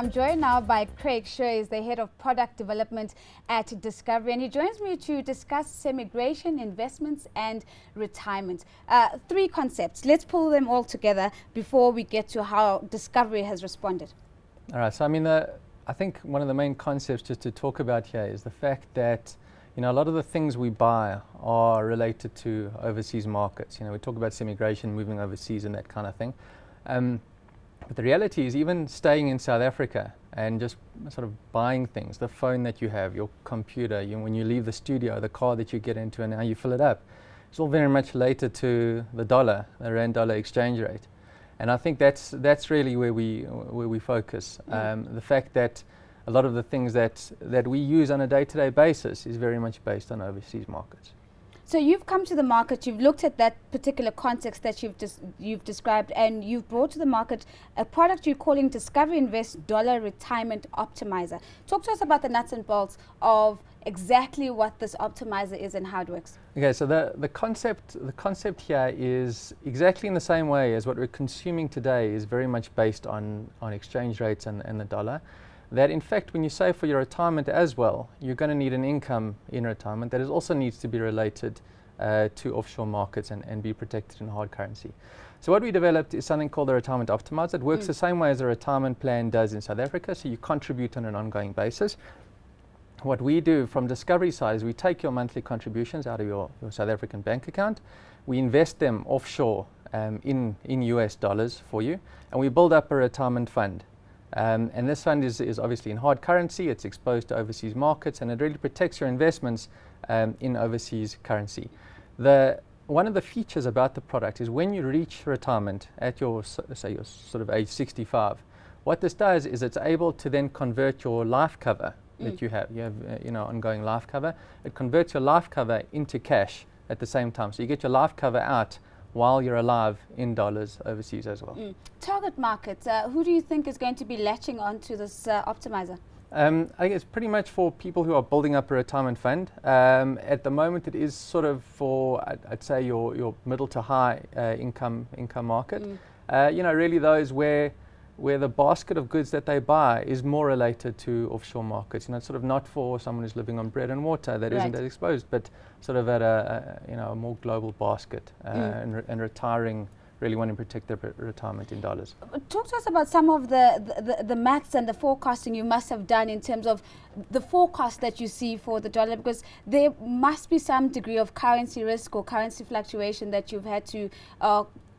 I'm joined now by Craig Sher, is the head of product development at Discovery, and he joins me to discuss semi-gration, investments and retirement. Three concepts. Let's pull them all together before we get to how Discovery has responded. All right, so I think one of the main concepts just to talk about here is the fact that a lot of the things we buy are related to overseas markets. We talk about semi-gration, moving overseas and that kind of thing. But the reality is, even staying in South Africa and just sort of buying things, the phone that you have, your computer, when you leave the studio, the car that you get into and how you fill it up, it's all very much related to the dollar, the rand-dollar exchange rate. And I think that's really where we focus. The fact that a lot of the things that we use on a day-to-day basis is very much based on overseas markets. So you've come to the market, you've looked at that particular context that you've described, and you've brought to the market a product you're calling Discovery Invest Dollar Retirement Optimizer. Talk to us about the nuts and bolts of exactly what this optimizer is and how it works. Okay, so the concept here is exactly in the same way as what we're consuming today is very much based on exchange rates and the dollar. That in fact, when you save for your retirement as well, you're going to need an income in retirement that also needs to be related to offshore markets and be protected in hard currency. So what we developed is something called the Retirement Optimizer. It works the same way as a retirement plan does in South Africa, so you contribute on an ongoing basis. What we do from Discovery side is we take your monthly contributions out of your South African bank account, we invest them offshore in US dollars for you, and we build up a retirement fund. And this fund is obviously in hard currency, it's exposed to overseas markets, and it really protects your investments in overseas currency. One of the features about the product is when you reach retirement at your sort of age 65, what this does is it's able to then convert your life cover that you have ongoing life cover. It converts your life cover into cash at the same time. So you get your life cover out while you're alive in dollars overseas as well. Target markets, who do you think is going to be latching onto this optimizer? I think it's pretty much for people who are building up a retirement fund. At the moment it is sort of for, I'd say, your middle to high income market. Really those where the basket of goods that they buy is more related to offshore markets. It's sort of not for someone who's living on bread and water that isn't as exposed, but sort of at a more global basket and retiring, really wanting to protect their retirement in dollars. Talk to us about some of the maths and the forecasting you must have done in terms of the forecast that you see for the dollar, because there must be some degree of currency risk or currency fluctuation that you've had to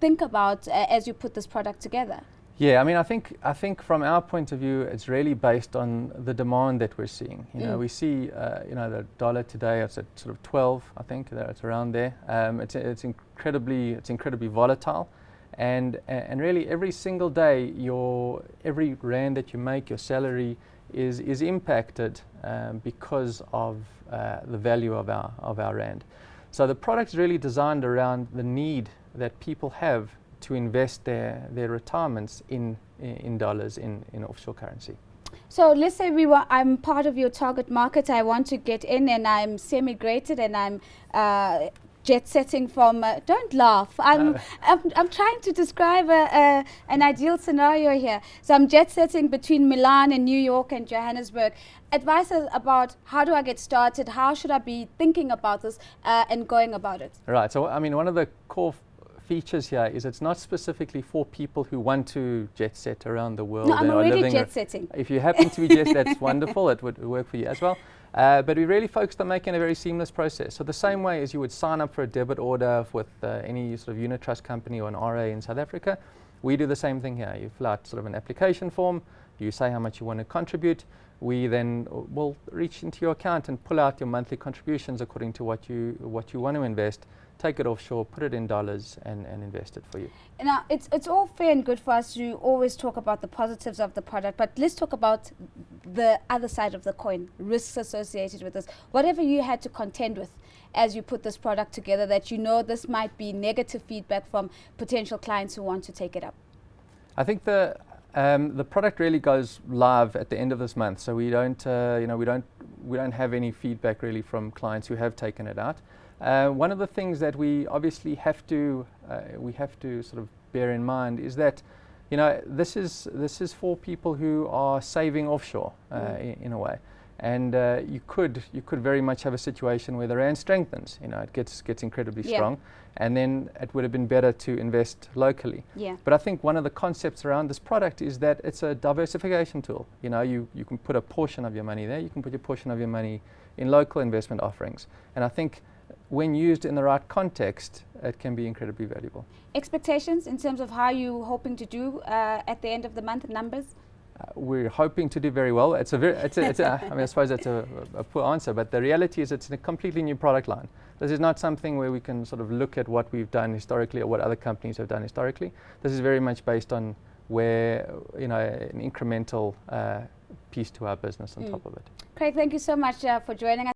think about as you put this product together. Yeah, I think from our point of view, it's really based on the demand that we're seeing. We see, the dollar today, it's at sort of 12, I think, it's around there. It's incredibly volatile, and really every single day, every rand that you make, your salary is impacted because of the value of our rand. So the product is really designed around the need that people have to invest their retirements in dollars in offshore currency. So let's say I'm part of your target market. I want to get in, and I'm semi-graded, and I'm jet setting from. Don't laugh. I'm trying to describe an ideal scenario here. So I'm jet setting between Milan and New York and Johannesburg. Advice about how do I get started? How should I be thinking about this and going about it? Right. So one of the core features here is it's not specifically for people who want to jet set around the world. No, I'm already jet setting. If you happen to be jet, that's wonderful. It would work for you as well. But we really focused on making a very seamless process. So the same way as you would sign up for a debit order with any sort of unit trust company or an RA in South Africa, we do the same thing here. You fill out sort of an application form, you say how much you want to contribute. We then will reach into your account and pull out your monthly contributions according to what you want to invest. Take it offshore, put it in dollars, and invest it for you. Now, it's all fair and good for us to always talk about the positives of the product, but let's talk about the other side of the coin, risks associated with this. Whatever you had to contend with as you put this product together, that this might be negative feedback from potential clients who want to take it up. I think the product really goes live at the end of this month, so we don't have any feedback really from clients who have taken it out. One of the things that we obviously have to sort of bear in mind is that you know, this is for people who are saving offshore in a way. And you could very much have a situation where the rand strengthens. You know, it gets incredibly strong, and then it would have been better to invest locally. Yeah. But I think one of the concepts around this product is that it's a diversification tool. You know, you can put a portion of your money there. You can put a portion of your money in local investment offerings. And I think when used in the right context, it can be incredibly valuable. Expectations in terms of how you're hoping to do at the end of the month, numbers? We're hoping to do very well. I mean, I suppose that's a poor answer, but the reality is it's a completely new product line. This is not something where we can sort of look at what we've done historically or what other companies have done historically. This is very much based on where, you know, an incremental piece to our business on top of it. Craig, thank you so much for joining us.